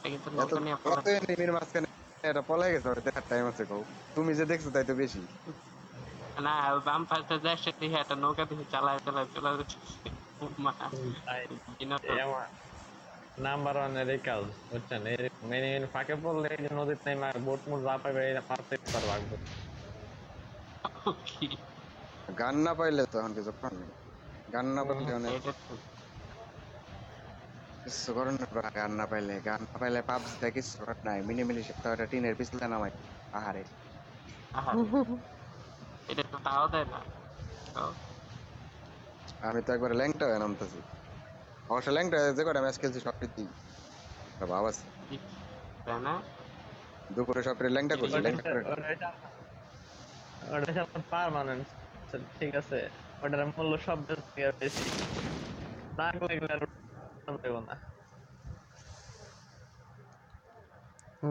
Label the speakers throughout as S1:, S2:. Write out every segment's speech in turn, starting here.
S1: কিন্তু
S2: এত
S1: নৌকা নিয়ে
S2: এত
S1: পলাচ্ছে।
S2: এনিমির মাঝখানে এটা পলাই গেছে, ওটা দেখার টাইম আছে কও? তুমি যে দেখছো তাই তো বেশি।
S1: না বাম পাশে যাচ্ছে দেখে একটা নৌকা দিয়ে চালায় চালায় চলে যাচ্ছে। মা,
S3: ভাই
S1: বিনোদন।
S3: আমার নাম্বার ওয়ানের এই কাজ বুঝছেন, এরকম এনিমি ফাঁকে পড়লে এই যে নদীর নেমে বোট মোট যা পাবে এটা মারতে পারবো।
S1: কি
S2: গান না পাইলে তো এখন কিছু করার নেই। গান না পাইলে অনেক
S1: এটা তো
S2: কিছু করার নেই bro, গান না পাইলে পাবজিতে কিছু করার নাই, মিনিমিলি তো একটা টিনের পিছলে নামাই। আহারে,
S1: আহারে, এটা তো তাও দেয় না। তো
S2: আমি তো একবার ল্যাংটা হয়ে নামতেছি। অবশ্য ল্যাংটা যে কটা ম্যাচ খেলছি সব দিই ভাব আছে।
S1: কি দেয় না?
S2: দুপুরে সব ল্যাংটা করছি,
S1: কি-
S2: ল্যাংটা করে
S3: ওটা পারমানেন্ট, ঠিক আছে, ওটার মূল্য সব থেকে বেশি, না লাগলে আর দেবো না।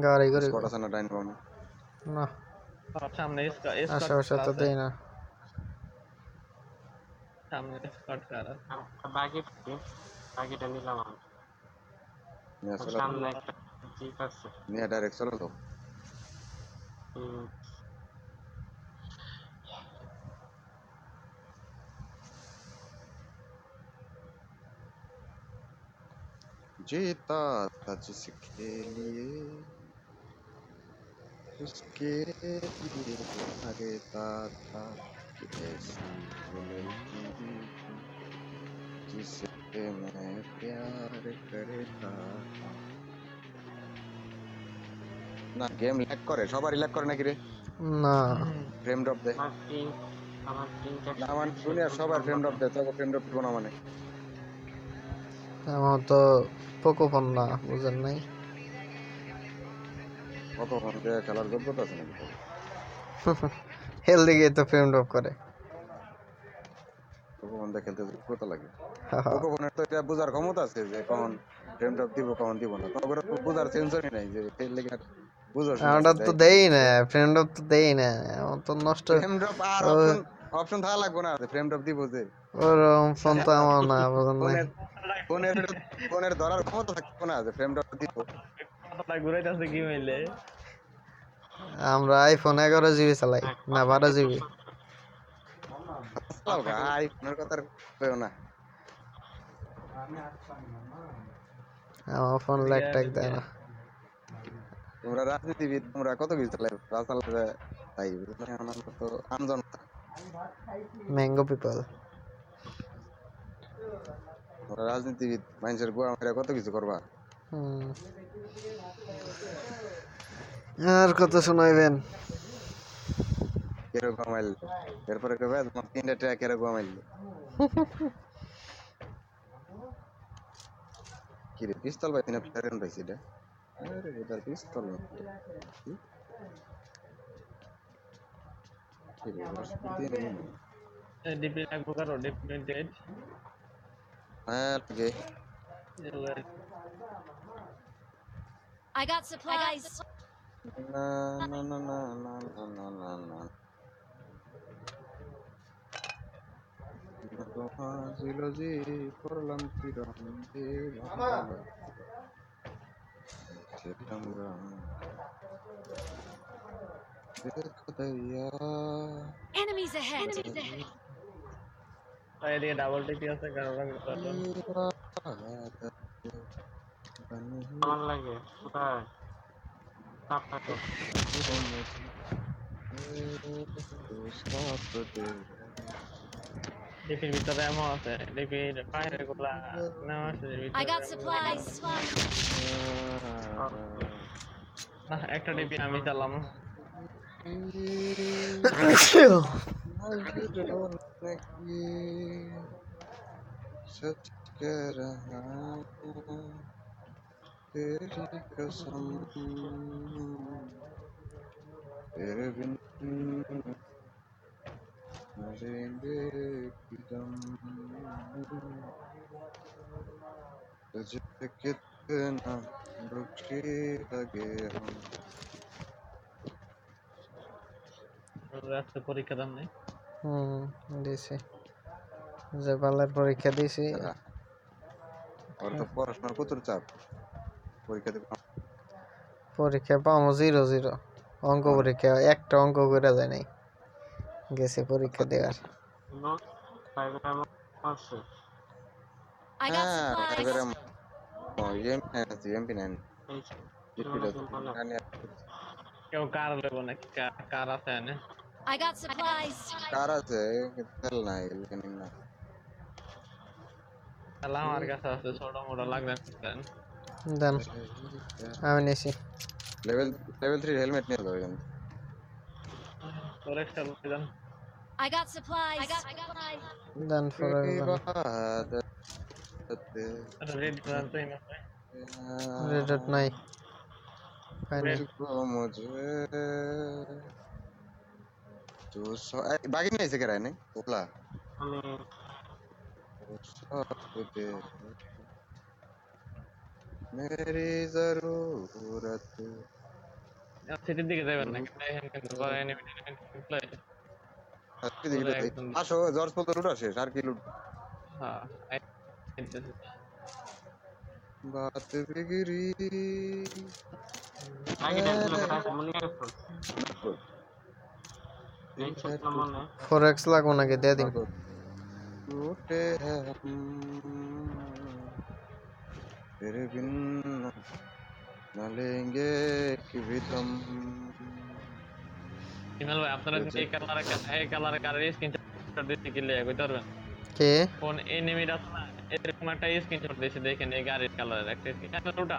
S4: গাড়ি করে
S2: স্কোয়াড আছে না ডাইন বামে?
S4: না,
S3: সব সামনে স্কট
S4: আশেপাশে তো
S3: আছে,
S4: দেই না।
S3: সামনে স্কট কার আছে।
S1: বাকিটা নিলাম আমি।
S2: নিয়ে
S1: আর
S2: চলে
S1: সামনে একটা জিপ আছে।
S2: নিয়ে ডাইরেক্ট চলে তো।
S1: হুম,
S2: जीता था जिसके लिए उसके लिए मरता था, कि ऐसी वो लड़की थी जिससे मैं प्यार करता था। না গেম ল্যাগ করে, সবারই ল্যাগ করে নাকি রে?
S4: না,
S2: ফ্রেম ড্রপ দেয়
S1: আমার পিং আমার পিং
S2: না?
S1: 100
S2: আমার দুনিয়ার সবার ফ্রেম ড্রপ দেয়, তবে ফ্রেম ড্রপ দিব না মানে?
S4: আমার তো পোকো ফোন না, বুঝেন নাই।
S2: কত ফোন দিয়ে খেলার যোগ্যতা আছে নাকি তোর?
S4: হেলদি গিয়ে তো ফ্রেম ড্রপ করে।
S2: পোকো ফোন দিয়ে খেলতে যোগ্যতা লাগে? পোকো ফোনের তো এটা বোঝার ক্ষমতা আছে যে কখন ফ্রেম ড্রপ দিব কখন দিব না, তবে তো বোঝার সেন্সরই নাই যে খেললে কি আর বুঝো শুনো
S4: আমারটা তো
S2: দেয় কি।
S4: দেই না, ফ্রেম ড্রপ তো দেই না, আমার তো নষ্ট।
S2: ফ্রেম ড্রপ আর
S4: ও-
S2: অপশন অপশন থাকা লাগবে না ফ্রেম ড্রপ দিব যে।
S4: ওরকম ফোন তো আমার না, বুঝেন নাই।
S2: ফোনের ফোনের ফোনের ধরার ক্ষমতা থাকবে না যে ফ্রেম ড্রপ দিব।
S3: কথাটা ঘুরাইতেছে কি হইলে?
S4: আমরা আইফোন 11 জিবি চালাই, না
S1: কথা
S4: 12 জিবি।
S2: চালাও গা, আইফোনের কথা আর কইও না।
S4: আমার ফোন ল্যাগ ট্যাগ দেয় না।
S2: তোমরা রাজনীতিবিদ, তোমরা কত কিছু চালাই চালালে তাই বুঝলে, এখন আমরা তো আমজনতা।
S4: Mango people.
S2: তোমরা রাজনীতিবিদ, মানুষের গোয়া মেরে কত কিছু করবা।
S4: আর কত শোনাইবেন?
S2: কিরকম আইল, এরপরে কেবে তোমার 3টা ট্র্যাক কিরকম আইল। কি রে পিস্তল পাইছি না ফ্লারেন পাইছি এটা? আরে এটা পিস্তল না তো। কি কি রে রাশপুতি নেই না?
S3: ডিপি লাগবো কারো, ডিপি ডেট
S2: হ্যাঁ লাগে।
S5: I got supplies.
S2: না না না না না না না না না তো হাজিল জি করলাম কিরণ দেব আমরা দেখো দয়া।
S5: Enemies ahead.
S3: এদিকে ডাবল টিপি আছে কারো লাগবে তো।
S1: আমার লাগে কোথায় চাপ থাকে।
S3: ডিপির ভিতরে এমন আছে, ডিপির বাইরে গুলা নেওয়া আছে,
S5: I
S3: ভিতরে
S5: got supplies.
S3: না, একটা ডিপি আমি চালাম।
S2: सच कह रहा हूँ तेरी कसम, तेरे बिन मरेंगे एकदम, तुझे कितना दुखी लगे हम।
S3: আজকে পরীক্ষা দাম নেই।
S4: দিছি, যে বালের পরীক্ষা দিছি।
S2: আর তো পড়াশোনার প্রচুর চাপ। পরীক্ষা দিবো
S4: পরীক্ষা পাবো 0-0 অঙ্ক
S2: আমার
S4: পরীক্ষা একটা অঙ্ক করে যায় নাই গেছে পরীক্ষা দেওয়ার
S1: নো প্রাইভেট আমার আছে
S5: I got
S2: হ্যাঁ
S5: supplies.
S2: এবারে এমপি নেন
S1: এই
S2: জিপিটা তো
S1: মানে
S2: জানি
S3: কেউ কার লেবো নাকি কার আছে এনে
S5: I got supplies.
S2: কার আছে তেল নাই এখানে না
S3: তাহলে আমার কাছে আছে ছোট মোটো লাগবে বুঝলেন?
S4: দেন আমি নিছি
S2: লেভেল লেভেল 3 হেলমেট নিয়ে যাও এখানে
S3: তোর একটা দেন
S5: I got supplies. I got supplies.
S4: দেন ফরে
S3: রেড দেন তো না
S4: রেড নাই পাই নাই
S2: मुझे तो बाकी नहीं से करा है नहीं बोला
S1: আমি
S2: मेरी जरूरत
S3: সিটির দিকে যাবেন নাকি দেখেন কিন্তু পরে এনিমি প্লে
S2: আজকে দিকে আসো জর্জ পল লুট আসে আর কি লুট
S3: হ্যাঁ
S2: बात बिगड़ी
S1: আগে দেখছিল কথা মনে রাখছো এই ছিল মনে
S4: ফরেক্স লাগবো নাকি দিয়ে দিন
S2: टूटे हैं हम तेरे बिन न लेंगे कि भी दम
S3: ইমেল ভাই আপনারা এই কালারে কারের স্ক্রিনশট দিতে কি লাগে কইতে পারবেন
S4: কে
S3: কোন এনিমিটা আছে না এরকম একটা স্ক্রিনশট দিয়েছে দেখেন এই গাড়ির কালারের একটা ওটা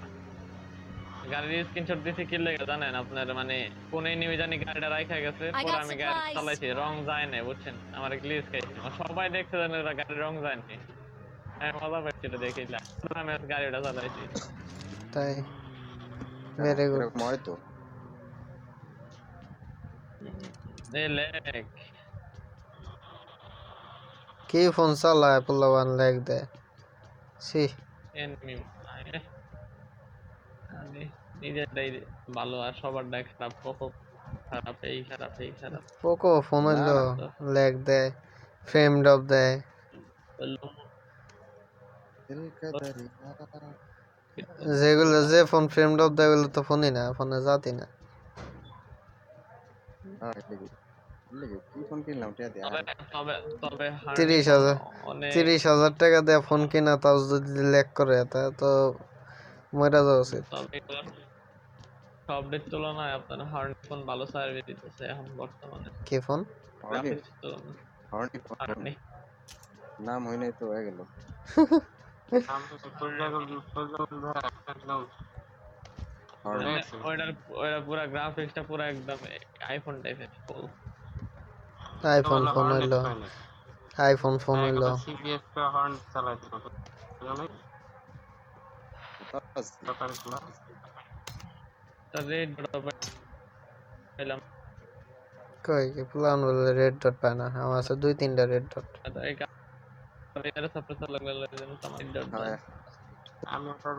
S3: গাড়ির স্ক্রিনশট দিতে কি লাগে জানেন আপনার মানে কোন এনিমি জানি গাড়িটা রাইখা গেছে পরে আমি গাড়ি চালাইছি রং যায় না বুঝছেন আমার গ্লিচ খাইছে সবাই দেখতে জানে এটা গাড়ির রং যায় না আমি মজা পাচ্ছি এটা দেখিলা আমি গাড়িটা চালাইছি
S4: তাই ভেরি গুড
S2: এরকম হয় তো
S3: এই লেক
S4: কি ফোন চালায় পোলাবান লেগ দেয় সি
S3: এনিমি আমি নিজেরটাই ভালো আর সবারটাই খারাপ খারাপ এই খারাপ এই খারাপ
S4: পোকো ফোন হইলো লেগ দেয় ফ্রেম ড্রপ দেয়
S2: दिल का दरिया
S4: যেগুলো যে ফোন ফ্রেম ড্রপ দেয় ওগুলো তো ফোনই না ফোনে জাতি না
S2: हाँ लेके की फोन किनलाम टिया दे
S3: তবে তবে
S4: 30,000 টাকা দিয়ে ফোন কিনা তাও যদি লেগ করে তা তো মরে যাওয়া উচিত
S3: তবে সবদের তুলনায় আপনার হার্ড ফোন ভালো সার্ভিস দিতেছে এখন বর্তমানে
S4: কি ফোন
S3: গ্রাফিক্স তুলনায়
S2: हॉर्नी नाम होई नहीं तो है गेलो
S1: নাম তো ফুল একদম
S2: हॉर्नी
S3: ওইটার পুরো গ্রাফিক্সটা পুরো একদম আইফোন টাইপের ফুল
S4: আইফোন ফোন হইলো আইফোন ফোন হইলো
S1: সিবিএস কা হর্ন চালাইতে জানো
S2: बस
S1: সকাল ক্লাস
S3: তা রেড ডট পেলাম
S4: কই কি প্ল্যান বলে রেড ডট পায় না আমার আছে 2-3টা রেড ডট
S3: এই কারণে সাপ্রেসর লাগলে যেন আমার ডট
S2: हाँ
S1: আমি ওটা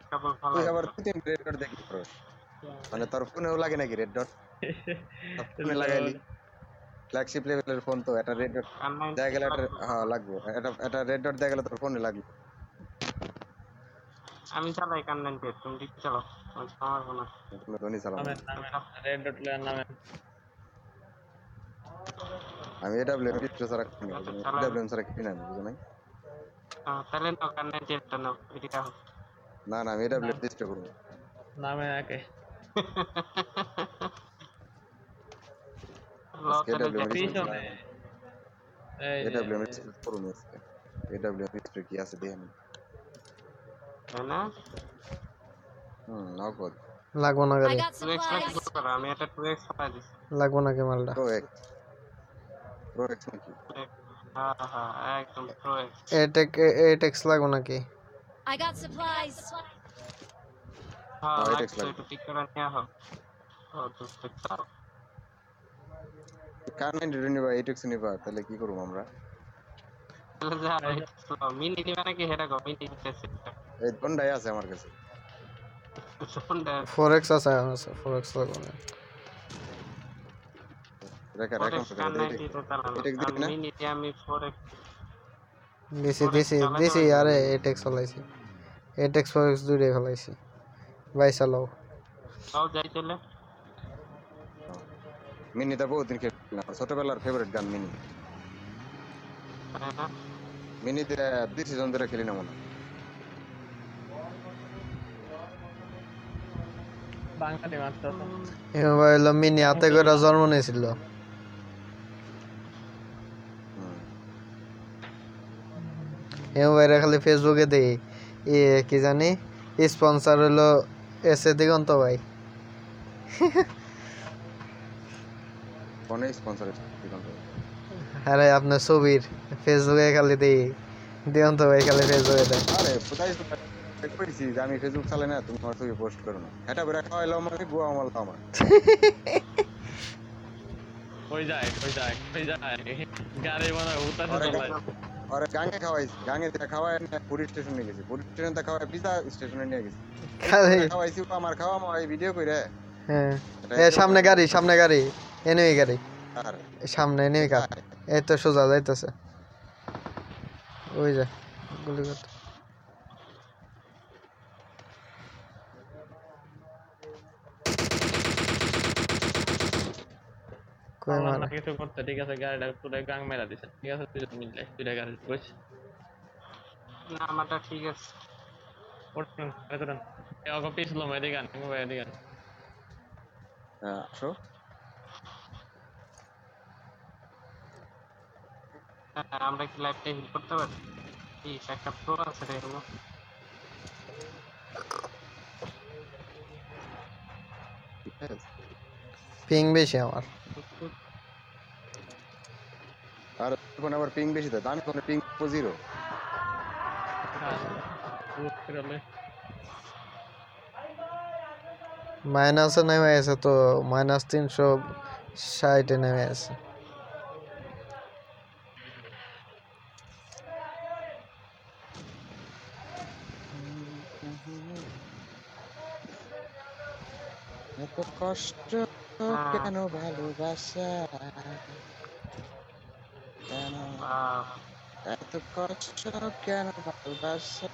S1: কেবল ভালো
S2: তুই আবার তিন রেড ডট দেখি করো মানে তোর ফোনেও লাগে নাকি রেড ডট ফোনে লাগাইলি ফ্ল্যাগশিপ লেভেলের ফোন তো এটা রেড ডট দেখা গেলে এটা হ্যাঁ লাগবে এটা রেড ডট দেখা গেলে তোর ফোনে লাগবে
S1: আমি চালাই কান্নান পে তুমি ঠিক চালাও আমার ফোন না
S2: তুমি ধনী চালাও
S3: নামে রেড ডট লেয়ার নামে
S2: আমি এডব্লিউ ডিস্ট্রো সারা কিনি এডব্লিউ সারা কিনি না বুঝো নাই
S1: তাহলে তো কান্নান চেষ্টা নাও এটা
S2: না না আমি এডব্লিউ ডিস্ট্রো করব
S3: নামে আগে পিছনে এই
S2: এডব্লিউ ডিস্ট্রো করব আজকে এডব্লিউ ডিস্ট্রো কি আছে দেখেন
S1: না
S2: নগদ
S4: লাগবো না
S5: I
S4: গাড়ি
S5: got supplies.
S1: আমি এটা 2x চালাই দিছি
S4: লাগবো নাকি মালটা
S2: প্রো এক্স নাকি
S1: হ্যাঁ হ্যাঁ একদম 2x
S4: এটেক্স লাগবো নাকি
S5: I got supplies.
S1: হ্যাঁ
S2: এটা
S1: লাগছে
S2: লাগবে।
S1: একটু ঠিক করে নিয়ে আহ ও তো ঠিক চাও
S2: কার 90 নিবা 8x নিবা তাহলে কি করব আমরা
S1: তাহলে যা মিনি দিবা নাকি হেডা গো মিনি দিতেছে
S2: এই দন্ডাই আছে আমার কাছে
S1: ফোনটা
S4: 4x আছে আমার কাছে 4x লাগবো না
S2: রেখা
S1: ওরে
S2: রেখা
S1: কান্নাইতে চালানো
S2: এটেক্স দিবি না?
S1: মিনিতে আমি 4x
S4: দিছি আরে এটেক্স চলাইছি এটেক্স ফরেক্স দুইটাই ফেলাইছি ভাই চালাও
S1: তাও যাই চলে
S2: মিনিতে বহুদিন খেললাম ছোটবেলার ফেভারিট গান মিনি
S1: না
S2: মিনিতে 2 সিজন ধরে খেলি না মনে হয়।
S3: বাঙালি মাত্র তো
S4: এম ভাই হলো মিনি হাতে করে জন্ম নিয়েছিল
S2: হুম।
S4: এম ভাইরা খালি ফেসবুকে দেই কি জানি স্পন্সর হলো এসে দিগন্ত ভাই
S2: ফোনে স্পন্সর দিগন্ত
S4: আরে আপনার ছবির ফেসবুকে খালি দেই দিগন্ত ভাই খালি ফেসবুকে দেয়
S2: আরে কোথায় কইছি যে আমি ফেসবুক চালাই না তুমি আমার ছবি পোস্ট করো না এটা বেরা খাওয়াইলো আমাকে গুয়া আমল আমার
S3: কই যায় গাড়ি মনে হয় উতাসে
S2: আরে
S3: চালায়
S2: আরে গাঙ্গে খাওয়াইছি গাঙ্গে দিয়ে খাওয়াই না পুলিশ স্টেশনে গেছি পুলিশ স্টেশনে খাওয়াই পিজা স্টেশনে নিয়ে গেছি
S4: খালি
S2: খাওয়াইছি ও আমার খাওয়া এই ভিডিও কইরে
S4: হ্যাঁ এ সামনে গাড়ি এনিমি গাড়ি
S2: আর
S4: সামনে এনিমি কার এই তো সোজা যাইতেছে ওই যে গুলি করতে কই
S3: পারলাম না
S4: মারে
S3: কিছু করতে ঠিক আছে গাড়িটা পুরো গাং মেরা দিছে ঠিক আছে তুই মিললে দুইটা গাড়ি বস
S1: না আমারটা ঠিক আছে
S3: ওঠেন ওঠেন এ অগো পিছলো মেরে গান এদিকে গান
S2: আসো
S1: আমরা কি লাইভটা হিল করতে পারি এই একটা প্রো আছে রে হলো
S2: ঠিক আছে
S4: পিং বেশি আমার
S2: আর ফোন আবার পিং বেশি দেয় দামি ফোনে পিং 0
S4: মাইনাসে নেমে আছে তো -360 নেমে আছে
S2: এত কষ্ট কেন ভালোবাসা কেন এত কষ্ট কেন ভালোবাসা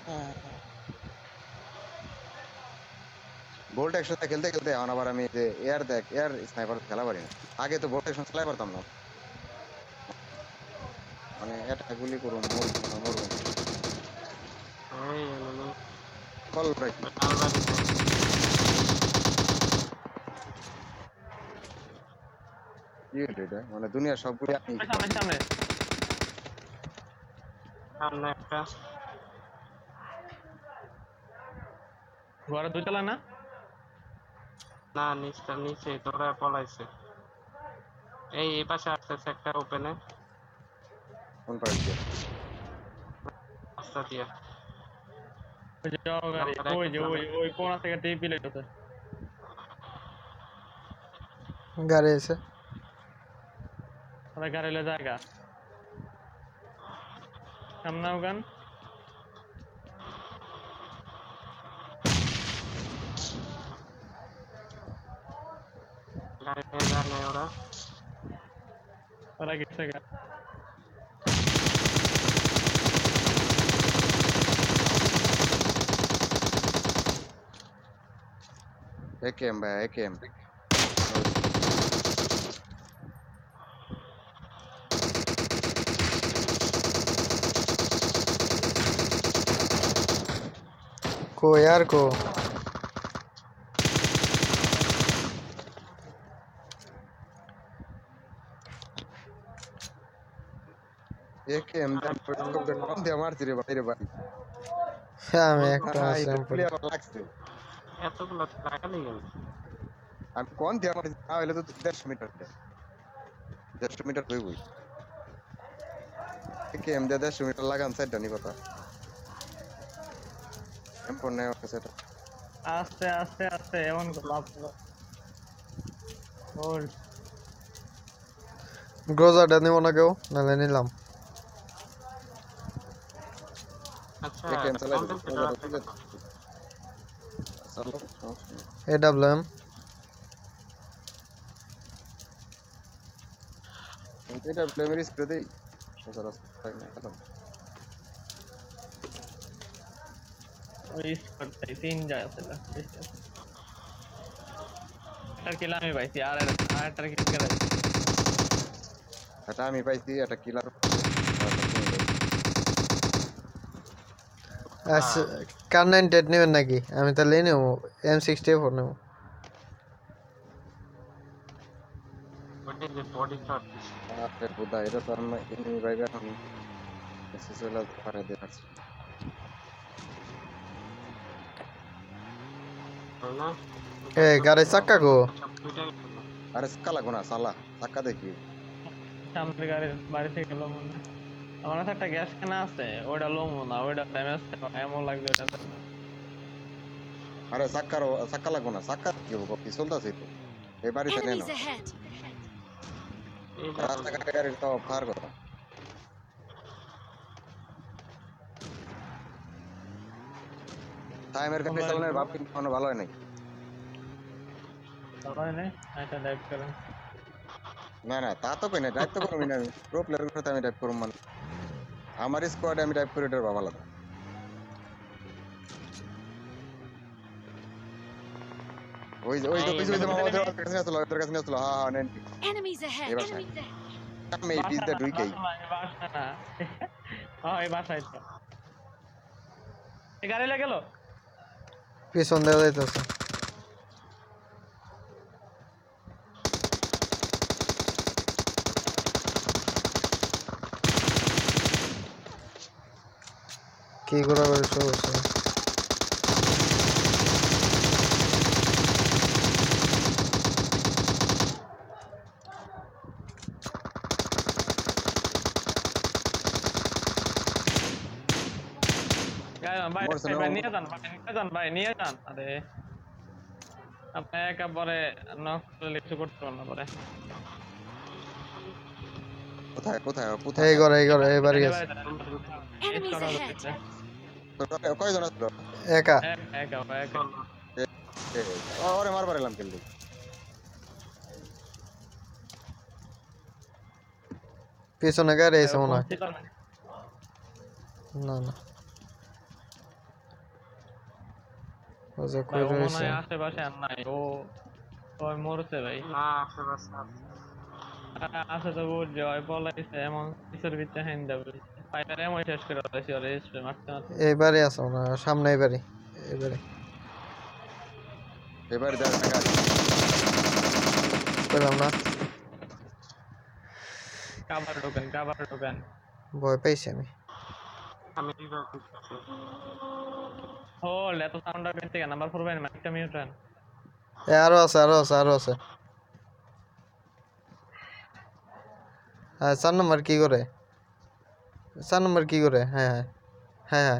S2: বোল্ট একসাথে খেলতে খেলতে এখন আবার আমি যে এয়ার স্নাইপার খেলা পারি না আগে তো বোল্ট একসাথে চালাই পারতাম না মানে এটা গুলি করুন মরবো
S1: এই এনিমি
S2: কল ব্রেক
S1: আলবারিতে
S2: কি হলো এটা মানে দুনিয়ার সবগুলি আমি
S3: সামনে
S1: সামনে একটা
S3: ঘরে দুইতলা না
S1: না নিচে তোরা পলাইছে এই পাশে আসতেছে একটা ওপেনে
S2: কোন পার্ট দিয়ে
S1: রাস্তা দিয়ে
S3: ওই যে গাড়ি ওই কোনা থেকে টিপি লেগেছে
S4: গাড়ি আছে
S3: ওরা গাড়ি লে জায়গা সামনে গান
S1: গাড়ি নিয়ে জানে
S3: ওরা গেছে গা
S2: একেএম ভাই একেএম
S4: को यार को
S2: একেএম কোন দিয়ে মারছি রে ভাই
S4: আমি একটা স্যাম্পল
S2: লাগছে
S1: এতগুলো টাকা নিয়ে গেল
S2: আমি কোন দিয়ে মারছি না হইলে তো 150 মিটার 150 মিটার হইবই একেএম দিয়ে 150 মিটার লাগান সাইডটা নি কথা এমপর নেওয়া আছে এটা
S3: আস্তে এমন লাভ ওর
S4: গ্রোজারটা নিব না কেউ নালে নিলাম
S1: আচ্ছা
S2: একেএম চালাই
S1: কন্টেন্ট
S2: চলো
S4: এডব্লিউএম
S2: এটা প্লেমেরি স্প্রে দেই সরাস তাই না কথা
S3: ওই স্কোয়াড তাই তিন যায় আছে একটা কিল আমি পাইছি আর একটা কিল করে
S2: এটা আমি পাইছি এটা কিলার
S4: আচ্ছা কার 98 নেবেন নাকি আমি তাহলে নেব M64 নেব
S1: বডি শট
S2: আরে বুদা এটা তো আমি এনিমি ভাইবে এখন এসএসএল পারে দেখাচ্ছি
S1: তাই না
S4: এ গাড়ি চাক্কা গো
S2: আরে সাক্কা লাগো না সালা সাক্কা দেখি
S3: সামনের গাড়ির বাড়ি থেকে লোম না আমার কাছে একটা গ্যাস কেনা আছে ওটা লোম না ওটা ড্যামেজ এমন লাগবে ওটা
S2: আরে সাক্কা লাগো না সাক্কা কি হবে পিছল দাসই তো এই বাড়িতে নেন
S5: Enemies ahead.
S2: রাস্তাঘাটে গাড়ি তো ফার কথা টাইমের কাছে চালানোর ভাব কিন্তু কোনো ভালো হয় নাই
S3: তারপরে নেই এটা ড্রাইভ করেন
S2: না না তা তো কই না ড্রাইভ তো করবি না আমি প্রো প্লেয়ারের সাথে আমি ড্রাইভ করব মানে আমার স্কোয়াডে আমি ড্রাইভ করে এটার ভালো লাগে ওই মামা ওদের কাছে আসলো ওদের কাছে আসলো হ্যাঁ নেন
S5: Enemies ahead.
S2: এবার
S5: Enemies ahead.
S2: আমি এই পিসটা ঢুকেই
S3: বাসা না এই বাসায় তো এই গাড়ি লেগে গেল
S4: পিছন দেওয়া যাইতেছে কি করা করে শুরু করছে
S3: ভাই নিয়ে যান নিয়ে যান আরে আপনি একেবারে নক করলে কিছু করতে পারেন না পরে
S2: কোথায়
S4: এই ঘরে এবারে গেছে
S5: Enemies ahead.
S2: কয়জন আসলো
S4: একা
S3: একা
S2: ওরে মারবার এলাম কিন্তু
S4: পিছনে গাড়ি এসে মনে হয় না না ও যে কই রয়েছে
S3: আশেপাশে আর নাই ও ওই মরছে ভাই
S1: না আশেপাশে
S3: আছে তো বুঝছে ওই পলাইছে এমন কিসের ভিতরে হ্যান্ড দেবে ফাইটার এমন শেষ করে দিয়েছি ওরে স্প্রে মারতে
S4: এইবারে আছে মনে হয় সামনে এবারে
S2: এবার দেখ টাকা
S4: পেলাম না
S3: কাভার ঢোকেন
S4: ভয় পাইছি আমি
S1: আমি রিভাইভ করতেছি
S3: হোল্ড এত সাউন্ড আর পেতে নাম্বার 4 ভাই মাইকটা মিউট রান
S4: এ আরো আছে হ্যাঁ 4 নম্বর কি করে হ্যাঁ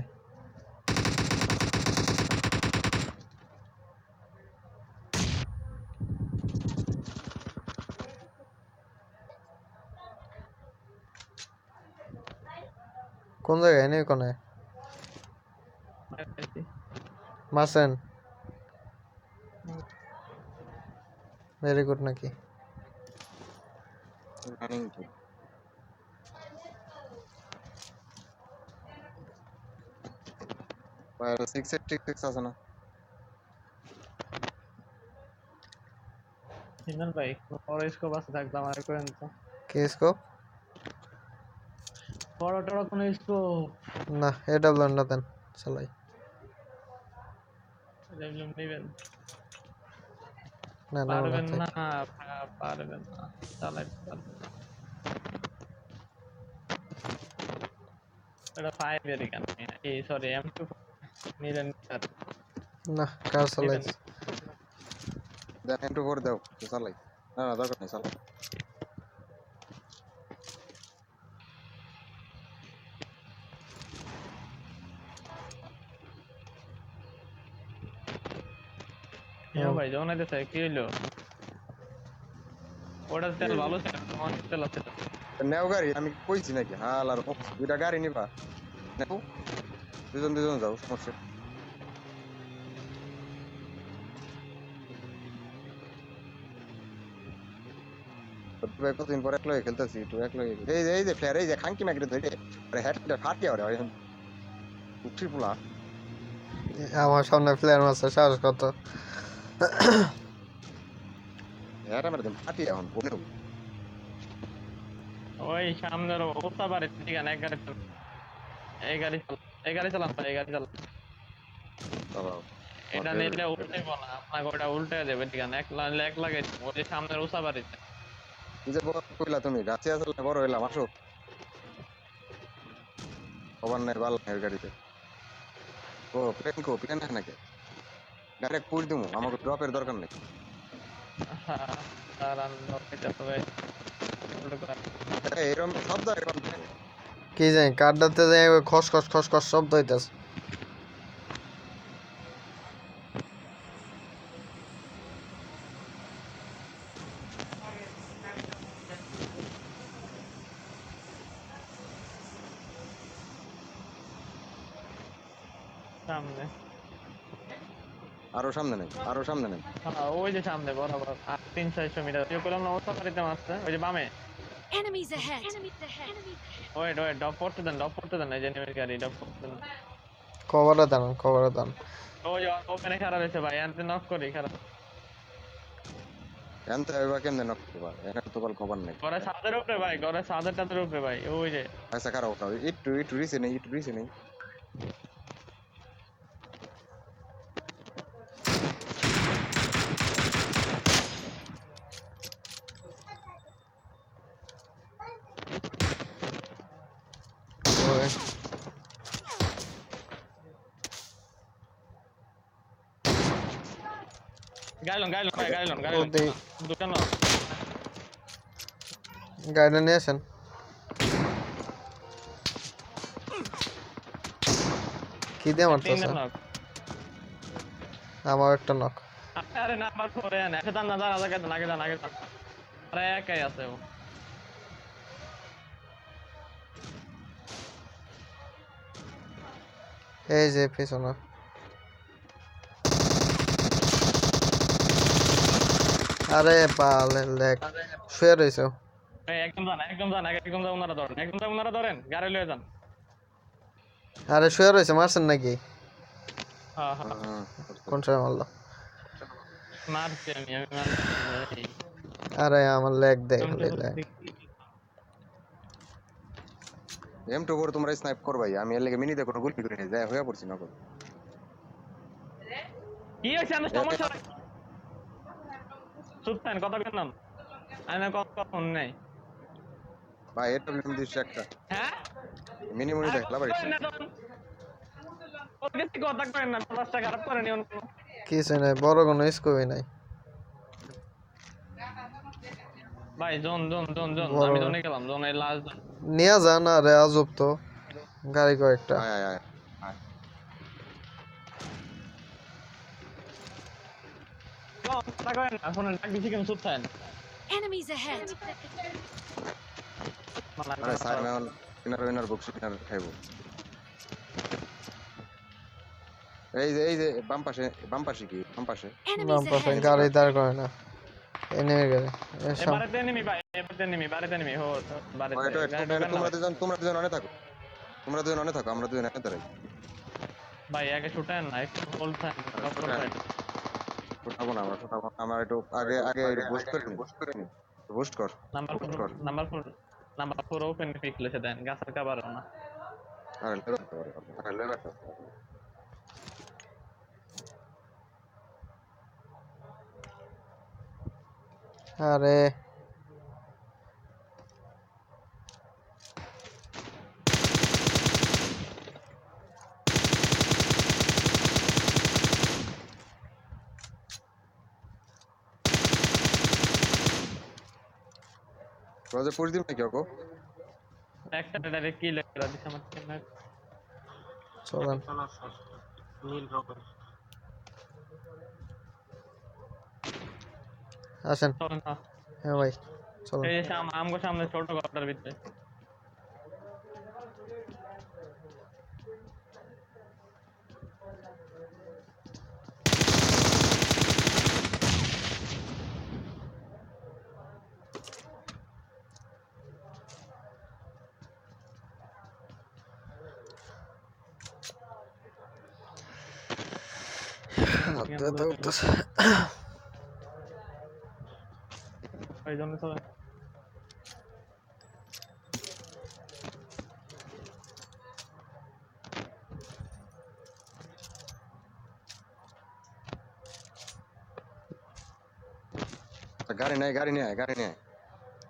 S4: কোন জায়গায় নেই কোনে মারছেন ভেরি গুড নাকি
S2: রানিং তো আর 686 আছে না
S3: সিগন্যাল ভাই বড় স্কোপ আছে থাকবে আমার করেন তো
S4: কি স্কোপ
S3: বড় কোন স্কোপ
S4: না এডব্লিউ না দেন চালাই
S3: রেভলিউম নেবেন
S4: না
S3: পারবেন না চালাই এটা 5 এর কেন এই সরি M2 নিলেন
S4: না কার চালাই
S2: দেন একটু করে দাও চালাই না দরকার নেই চালাই
S3: ভাই যখন আইতেছে কি হইলো ওটা তেল ভালো ছিল অনেক তেল আছে
S2: নেও গাড়ি আমি কইছি নাকি হালার দুইটা গাড়ি নিবা নেও দুজন যাও সমস্যা ভাই কতদিন পর একলাই খেলতেছি একটু একলাই এই যে ফ্লেয়ার এই যে খাঙ্কি ম্যাগরে ধরে আরে হেডটা ফাটিয়া ওরে উঠি পোলা
S4: আমার সামনে প্লেয়ার মারছে সাহস কত
S2: এটা মেরে দেন ফাটি এখন বনেও
S3: ওই সামনের ওস্তা বাড়ি ঠিক আছে এক গাড়ি এই গাড়ি চালান ভাই, এই গাড়ি চালান।
S2: বাবা
S3: এটা নিলে উল্টে না, আপনাকে ওটা উল্টে দেবে ঠিক আছে, এক লাগে ওই যে সামনের ওস্তা বাড়িতে।
S2: কি যে বড় কইলা তুমি রাতে আসলে বড় হইলাম আসো খবর নাই বাল নাই ওই গাড়িতে ও প্লেন হয় নাকি ডাইরেক্ট পুশ দিমু আমাকে ড্রপের দরকার নেই
S3: দাঁড়ান, এটা তো ভাই উল্টো করে।
S2: এরকম শব্দ এরকম
S4: কি জানি কাঠটাতে যাই খস খস খস খস শব্দ হইতাছে
S3: সামনে
S2: আরো সামনে নেই
S3: ওই যে সামনে বরাবর আর 300-400 মিটার কেউ করলাম না, ওস্তা বাড়িতে মারছে ওই যে বামে।
S5: Enemies ahead.
S3: ওয়েট ড্রপ করতে দেন এই যে নেমের গাড়ি ড্রপ করতে দেন।
S4: কভারে দান
S3: ওই যে ওখানে খারাপ হয়েছে ভাই, আনতে নক করি খারাপ।
S2: এনতে হইবা কেমনে নক করবা এখানে তো বল খবর নেই
S3: ঘরে ছাদের উপরে ভাই, ঘরে ছাদের উপরে ভাই, ওই যে
S2: আচ্ছা খারাপ ওঠা একটু রিসে নেই
S4: ওই
S3: গাইলন
S4: ওদের
S3: দোকান
S4: গাড়িটা নিয়ে আসেন কি দিয়ে মারতেছে আমার একটা নক
S3: আরে নাম্বার 4 এ না সেটা না দাঁড়া আগে দান আরে একাই আছে ও।
S4: এই যে পিছনে আরে পালে লেগ শুয়ে রইছো
S3: এই একদম যান ওনারা ধরেন গাড়ি লয়ে যান।
S4: আরে শুয়ে রইছে মারছেন নাকি
S3: হ্যাঁ
S4: কোন সময় মারলো
S3: মারছি আমি মারছি।
S4: আরে আমার লেগ দেয় খালি লেগ
S2: M2 করে তোমরা স্নাইপ করবাই আমি এর লাগি মিনিতে কোনো গুলি করে যায় হয়ে পড়ছি না
S3: কি হইছে আমি সমস্যা চুপ থাকেন কথা কেন আমি কথা ফোন নাই
S2: ভাই এটা বিম দিছ একটা
S3: হ্যাঁ
S2: মিনি মনিটা খেলা পারিস
S3: ওকে কথা করেন না, রাস্তা খারাপ করেন
S4: কিছু নাই বড় কোনো স্কোপই নাই
S3: ভাই জোন
S4: বড়
S3: আমি জোনে গেলাম, জোনে লাস্ট
S4: নিয়ে যান আরে আজব তো গাড়ি কয়েকটা
S2: আয়
S3: কথা করেন না, ফোনে ডাক দিছি কেন চুপ থাকেন।
S5: Enemies ahead.
S2: আরে সাইমন কিনার বক্স কিনার খাইবো এই যে বাম পাশে কি বাম পাশে
S5: Enemies ahead.
S4: গাড়ি দাঁড় করে না এনে গাড়ি
S3: বাড়িতে নেমি ভাই, বাড়িতে নেমি হো বাড়িতে
S2: তোমরা দুজন অনে থাকো আমরা দুজন এখানে দাঁড়াই
S3: ভাই আগে ছুটেন না, একটু হোল্ড থাকেন
S2: ছোটাবো না আমার একটু আগে বুস্ট কর
S3: নাম্বার 4 ওপেন পিক লিখে দেন গাছের কভার না।
S2: আরে লেবার
S4: আরে
S2: রোজে পুশ দিম নাকি ওকে
S3: একটা ডাইরেক্ট কি লেখা দিছে আমার কেন
S4: চলেন
S1: নীল রকম
S4: আসেন
S3: চলেন না
S4: হ্যাঁ ভাই চলেন
S3: এই যে আমগো সামনে ছোট ঘরটার ভিতরে
S4: উঠতেছে
S3: এই জন্য তো
S2: গাড়ি নাই গাড়ি নিয়ে আয়, গাড়ি নিয়ে আয়।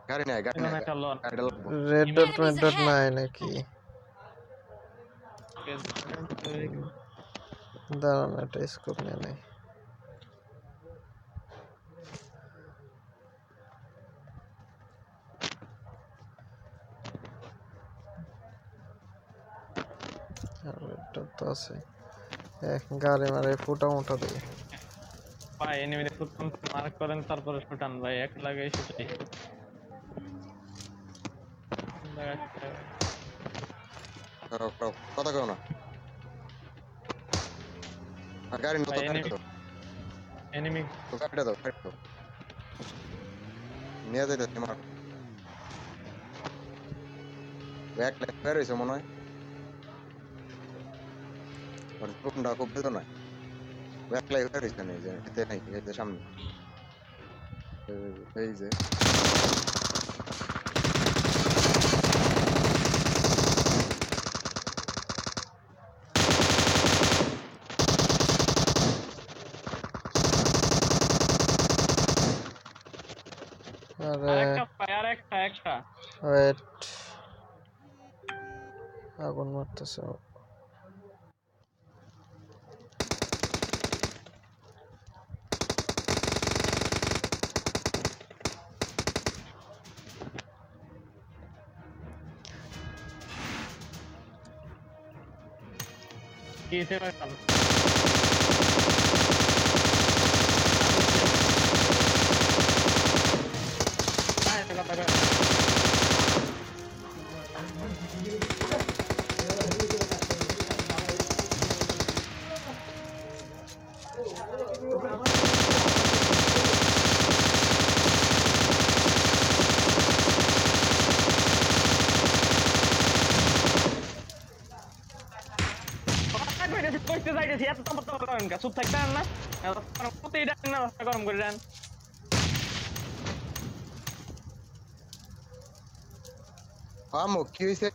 S2: গাড়ি নিয়ে আয়, গাড়ি নিয়ে
S3: এখানে
S2: আয়,
S3: একটা লন
S2: গাড়িটা লাগবো।
S4: রেড ডট মেড ডট নাই নাকি দাঁড়ান একটা স্কোপ নিয়ে নাই রেড ডট তো আছে গাড়ি মারে ফুটা মুটা দিয়ে
S3: ভাই এনিমিতে ফুটন মার্ক করেন তারপরে শুটান ভাই এক লাগে শুটাই
S2: কথা কেউ না আর গাড়ি
S3: ভাই
S2: গাড়িটা দাও
S3: এনিমি
S2: তো গাড়িটা দাও গাড়িটা দাও নিয়ে যাইতেছে মার ব্যাক লেগ বের হয়েছে মনে হয় আর প্রথমটা খুব বেদো না ব্যাক লেগ বের হয়েছে না এই যে এতে নাই এই যে সামনে এই যে
S4: আরে
S3: আরেকটা ভাই আরেকটা
S4: ওয়েট আগুন মারতেছে
S3: কি সেবা কাম আয় টাকা টাকা কইতে যাইতেছি এত তো করেন কা চুপ থাকতে না প্রতি ডান না গরম করে ডান
S2: আমো কি হয়েছে